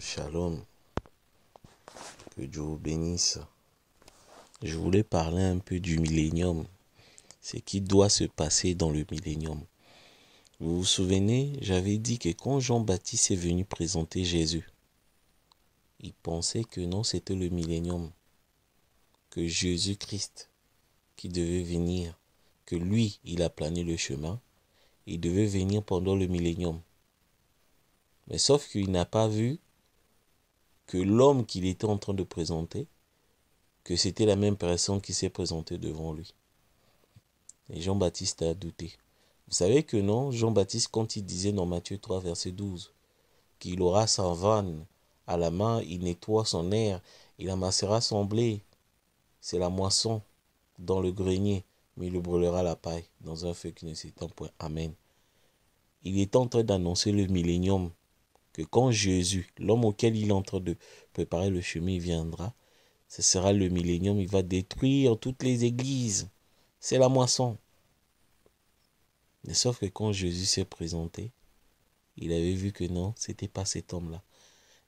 Shalom, que Dieu vous bénisse. Je voulais parler un peu du millénium, ce qui doit se passer dans le millénium. Vous vous souvenez, j'avais dit que quand Jean-Baptiste est venu présenter Jésus, il pensait que non, c'était le millénium, que Jésus-Christ qui devait venir, que lui, il a plané le chemin, il devait venir pendant le millénium. Mais sauf qu'il n'a pas vu que l'homme qu'il était en train de présenter, que c'était la même personne qui s'est présentée devant lui. Et Jean-Baptiste a douté. Vous savez que non, Jean-Baptiste, quand il disait dans Matthieu 3, verset 12, qu'il aura sa vanne à la main, il nettoie son air, il amassera son blé, c'est la moisson dans le grenier, mais il le brûlera la paille dans un feu qui ne s'éteint point. Amen. Il est en train d'annoncer le millénium, que quand Jésus, l'homme auquel il est en train de préparer le chemin, viendra, ce sera le millénium, il va détruire toutes les églises. C'est la moisson. Mais sauf que quand Jésus s'est présenté, il avait vu que non, c'était pas cet homme-là.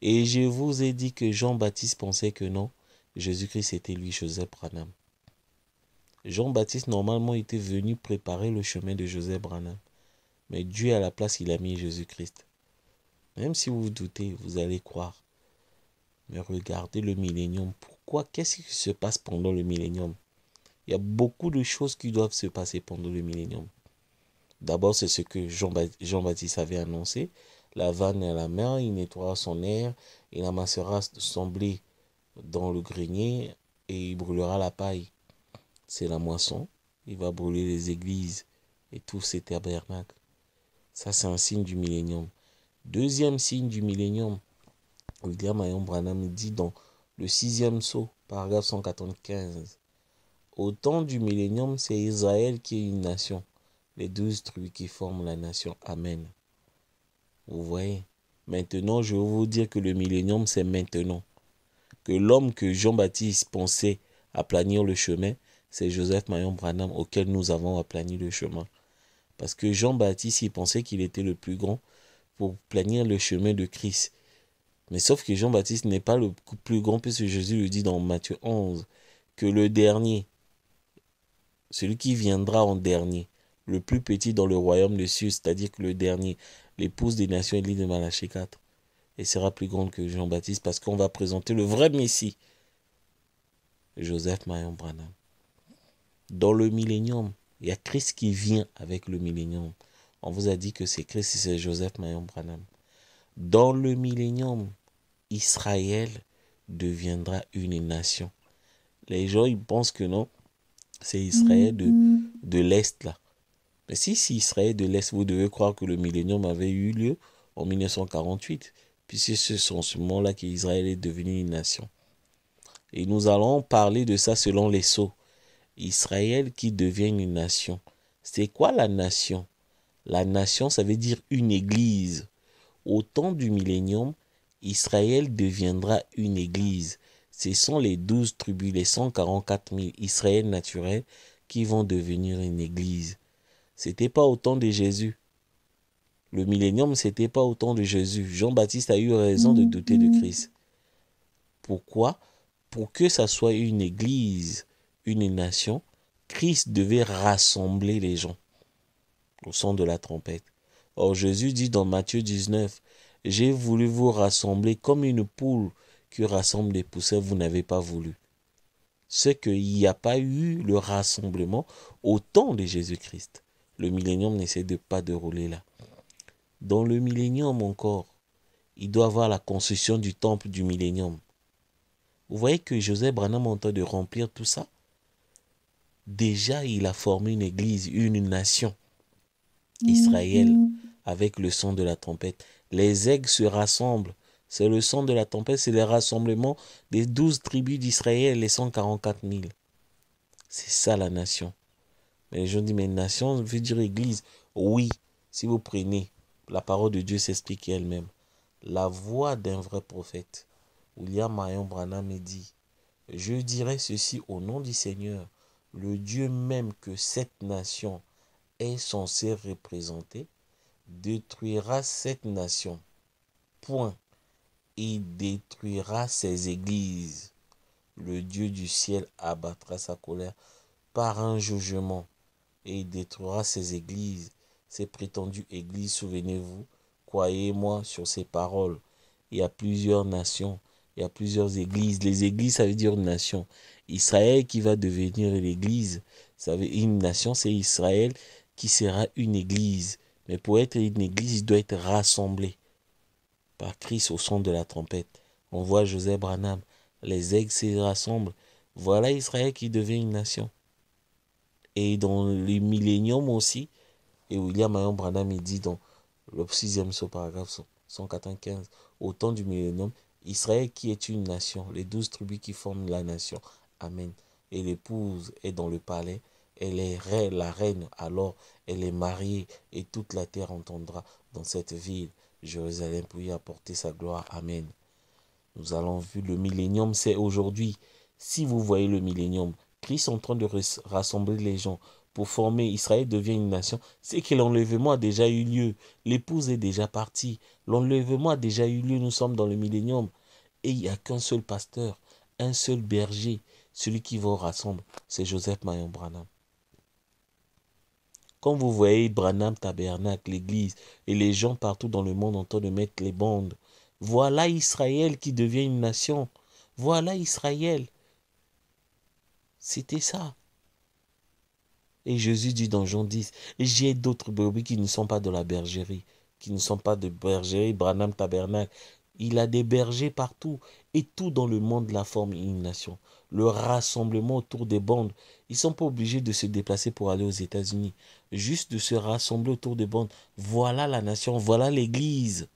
Et je vous ai dit que Jean-Baptiste pensait que non, Jésus-Christ était lui, Joseph Branham. Jean-Baptiste, normalement, était venu préparer le chemin de Joseph Branham. Mais Dieu, à la place, il a mis Jésus-Christ. Même si vous vous doutez, vous allez croire. Mais regardez le millénium. Pourquoi? Qu'est-ce qui se passe pendant le millénium? Il y a beaucoup de choses qui doivent se passer pendant le millénium. D'abord, c'est ce que Jean-Baptiste avait annoncé. La vanne à la main, il nettoiera son air, il amassera son blé dans le grenier et il brûlera la paille. C'est la moisson. Il va brûler les églises et tous ces tabernacles. Ça, c'est un signe du millénium. Deuxième signe du millénium, William Marion Branham dit dans le 6e sceau, paragraphe 195. Au temps du millénium, c'est Israël qui est une nation. Les 12 tribus qui forment la nation. Amen. Vous voyez? Maintenant, je vais vous dire que le millénium, c'est maintenant. Que l'homme que Jean-Baptiste pensait aplanir le chemin, c'est Joseph Marion Branham auquel nous avons aplani le chemin. Parce que Jean-Baptiste, il pensait qu'il était le plus grand pour planir le chemin de Christ. Mais sauf que Jean-Baptiste n'est pas le plus grand, puisque Jésus le dit dans Matthieu 11, que le dernier, celui qui viendra en dernier, le plus petit dans le royaume des cieux, c'est-à-dire que le dernier, l'épouse des nations, Élie de Malachie 4, et sera plus grande que Jean-Baptiste parce qu'on va présenter le vrai Messie, Joseph Marion Branham. Dans le millénium, il y a Christ qui vient avec le millénium. On vous a dit que c'est Christ et c'est Joseph Marion Branham. Dans le millénium, Israël deviendra une nation. Les gens, ils pensent que non, c'est Israël de l'Est là. Mais si Israël de l'Est, vous devez croire que le millénium avait eu lieu en 1948, puisque c'est ce moment-là qu'Israël est devenu une nation. Et nous allons parler de ça selon les sceaux. Israël qui devient une nation. C'est quoi la nation? La nation, ça veut dire une église. Au temps du millénium, Israël deviendra une église. Ce sont les 12 tribus, les 144 000 Israël naturels qui vont devenir une église. C'était pas au temps de Jésus. Le millénium, c'était pas au temps de Jésus. Jean-Baptiste a eu raison de douter de Christ. Pourquoi? Pour que ça soit une église, une nation, Christ devait rassembler les gens au son de la trompette. Or, Jésus dit dans Matthieu 19, « J'ai voulu vous rassembler comme une poule qui rassemble des poussins, vous n'avez pas voulu. » C'est qu'il n'y a pas eu le rassemblement au temps de Jésus-Christ. Le millénium n'essaie pas de rouler là. Dans le millénium encore, il doit avoir la construction du temple du millénium. Vous voyez que Joseph Branham est en train de remplir tout ça. Déjà, il a formé une église, une nation, Israël, avec le son de la trompette. Les aigles se rassemblent. C'est le son de la trompette, c'est le rassemblement des 12 tribus d'Israël, les 144 000. C'est ça la nation. Mais les gens disent, mais nation veut dire église. Oui, si vous prenez, la parole de Dieu s'explique elle-même. La voix d'un vrai prophète. William Marion Branham dit, je dirai ceci au nom du Seigneur, le Dieu même que cette nation est censée représenter, détruira cette nation. Point. Il détruira ses églises. Le Dieu du ciel abattra sa colère par un jugement et il détruira ses églises, ses prétendues églises. Souvenez-vous, croyez-moi sur ces paroles. Il y a plusieurs nations, il y a plusieurs églises. Les églises, ça veut dire une nation. Israël qui va devenir l'église, ça veut une nation, c'est Israël qui sera une église. Mais pour être une église, il doit être rassemblé par Christ au son de la trompette. On voit Joseph Branham, les aigles se rassemblent. Voilà Israël qui devient une nation. Et dans les milléniums aussi, et William Marion Branham, il dit dans le 6e paragraphe 195, au temps du millénium, Israël qui est une nation, les 12 tribus qui forment la nation. Amen. Et l'épouse est dans le palais, elle est reine, la reine, alors elle est mariée, et toute la terre entendra dans cette ville, Jérusalem, pour y apporter sa gloire. Amen. Nous allons vu le millénium, c'est aujourd'hui. Si vous voyez le millénium, Christ est en train de rassembler les gens pour former Israël devient une nation, c'est que l'enlèvement a déjà eu lieu. L'épouse est déjà partie. L'enlèvement a déjà eu lieu. Nous sommes dans le millénium. Et il n'y a qu'un seul pasteur, un seul berger. Celui qui va au rassemble, c'est Joseph Marion Branham. Quand vous voyez Branham Tabernacle, l'église, et les gens partout dans le monde en train de mettre les bandes, voilà Israël qui devient une nation. Voilà Israël. C'était ça. Et Jésus dit dans Jean 10, j'ai d'autres brebis qui ne sont pas de la bergerie, qui ne sont pas de bergerie, Branham Tabernacle. Il a des bergers partout et tout dans le monde la forme une nation. Le rassemblement autour des bandes, ils ne sont pas obligés de se déplacer pour aller aux États-Unis. Juste de se rassembler autour des bandes. Voilà la nation, voilà l'église.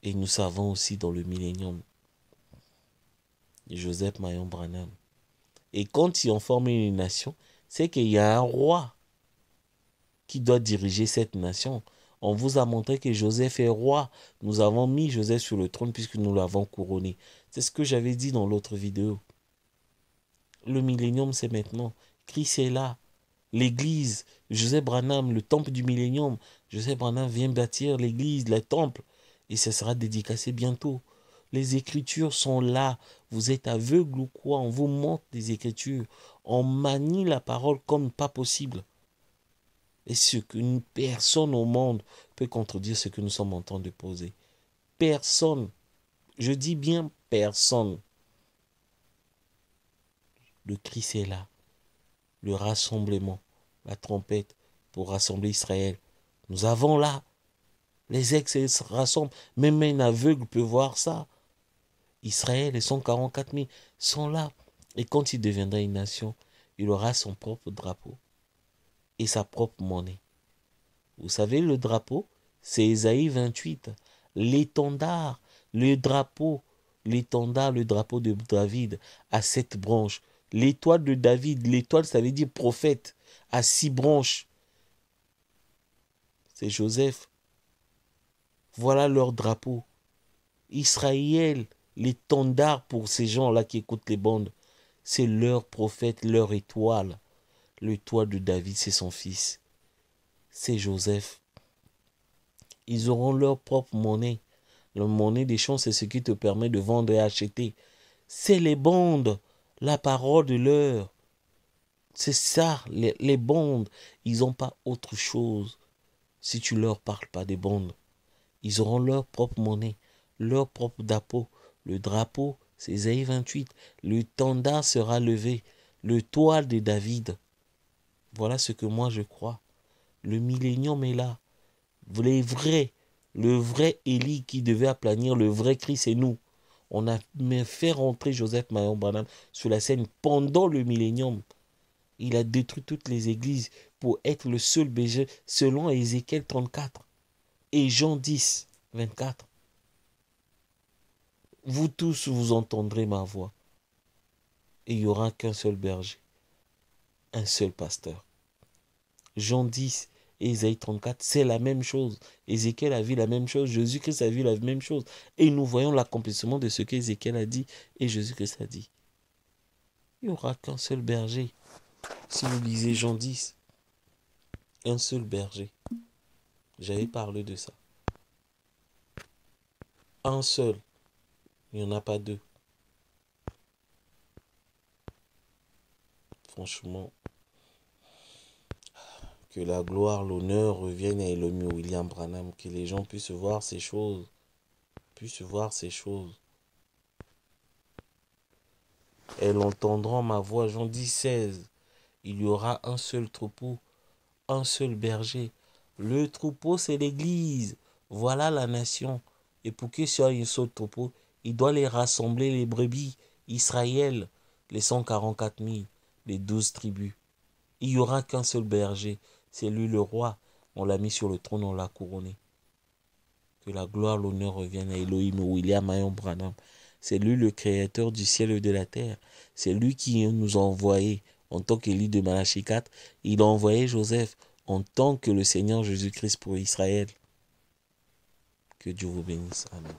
Et nous savons aussi dans le millénium, Joseph Marion Branham. Et quand ils ont formé une nation, c'est qu'il y a un roi qui doit diriger cette nation. On vous a montré que Joseph est roi. Nous avons mis Joseph sur le trône puisque nous l'avons couronné. C'est ce que j'avais dit dans l'autre vidéo. Le millénium, c'est maintenant. Christ est là. L'église, Joseph Branham, le temple du millénium. Joseph Branham vient bâtir l'église, le temple. Et ça sera dédicacé bientôt. Les Écritures sont là. Vous êtes aveugle ou quoi? On vous montre des Écritures. On manie la parole comme pas possible. Et ce qu'une personne au monde peut contredire ce que nous sommes en train de poser. Personne. Je dis bien personne. Le Christ est là. Le rassemblement. La trompette pour rassembler Israël. Nous avons là. Les ex se rassemblent. Même un aveugle peut voir ça. Israël et son 44 000 sont là. Et quand il deviendra une nation, il aura son propre drapeau et sa propre monnaie. Vous savez, le drapeau, c'est Ésaïe 28. L'étendard, le drapeau, l'étendard, le drapeau de David à 7 branches. L'étoile de David, l'étoile, ça veut dire prophète, à 6 branches. C'est Joseph. Voilà leur drapeau. Israël, l'étendard pour ces gens-là qui écoutent les bandes, c'est leur prophète, leur étoile. L'étoile de David, c'est son fils. C'est Joseph. Ils auront leur propre monnaie. La monnaie des champs, c'est ce qui te permet de vendre et acheter. C'est les bandes, la parole de l'heure. C'est ça, les bandes. Ils n'ont pas autre chose si tu leur parles pas des bandes. Ils auront leur propre monnaie, leur propre drapeau. Le drapeau, c'est Ésaïe 28. Le tendard sera levé, le toit de David. Voilà ce que moi je crois. Le millénium est là. Les vrais, le vrai Élie qui devait aplanir le vrai Christ, c'est nous. On a fait rentrer Joseph Marion Branham sur la scène pendant le millénium. Il a détruit toutes les églises pour être le seul berger selon Ézéchiel 34 et Jean 10, 24. Vous tous, vous entendrez ma voix. Et il n'y aura qu'un seul berger, un seul pasteur. Jean 10 et Ésaïe 34, c'est la même chose. Ézéchiel a vu la même chose, Jésus-Christ a vu la même chose. Et nous voyons l'accomplissement de ce qu'Ézéchiel a dit et Jésus-Christ a dit. Il n'y aura qu'un seul berger. Si vous lisez Jean 10, un seul berger. J'avais parlé de ça. Un seul. Il n'y en a pas deux. Franchement, que la gloire, l'honneur reviennent à Elohim William Branham. Que les gens puissent voir ces choses. Puissent voir ces choses. Elles entendront ma voix. Jean 10,16. Il y aura un seul troupeau, un seul berger. Le troupeau, c'est l'église. Voilà la nation. Et pour qu'il soit un seul troupeau, il doit les rassembler, les brebis. Israël, les 144 000, les 12 tribus. Il n'y aura qu'un seul berger. C'est lui le roi. On l'a mis sur le trône, on l'a couronné. Que la gloire, l'honneur reviennent à Elohim William Marion Branham. C'est lui le créateur du ciel et de la terre. C'est lui qui nous a envoyés en tant qu'Élie de Malachie 4. Il a envoyé Joseph en tant que le Seigneur Jésus-Christ pour Israël. Que Dieu vous bénisse. Amen.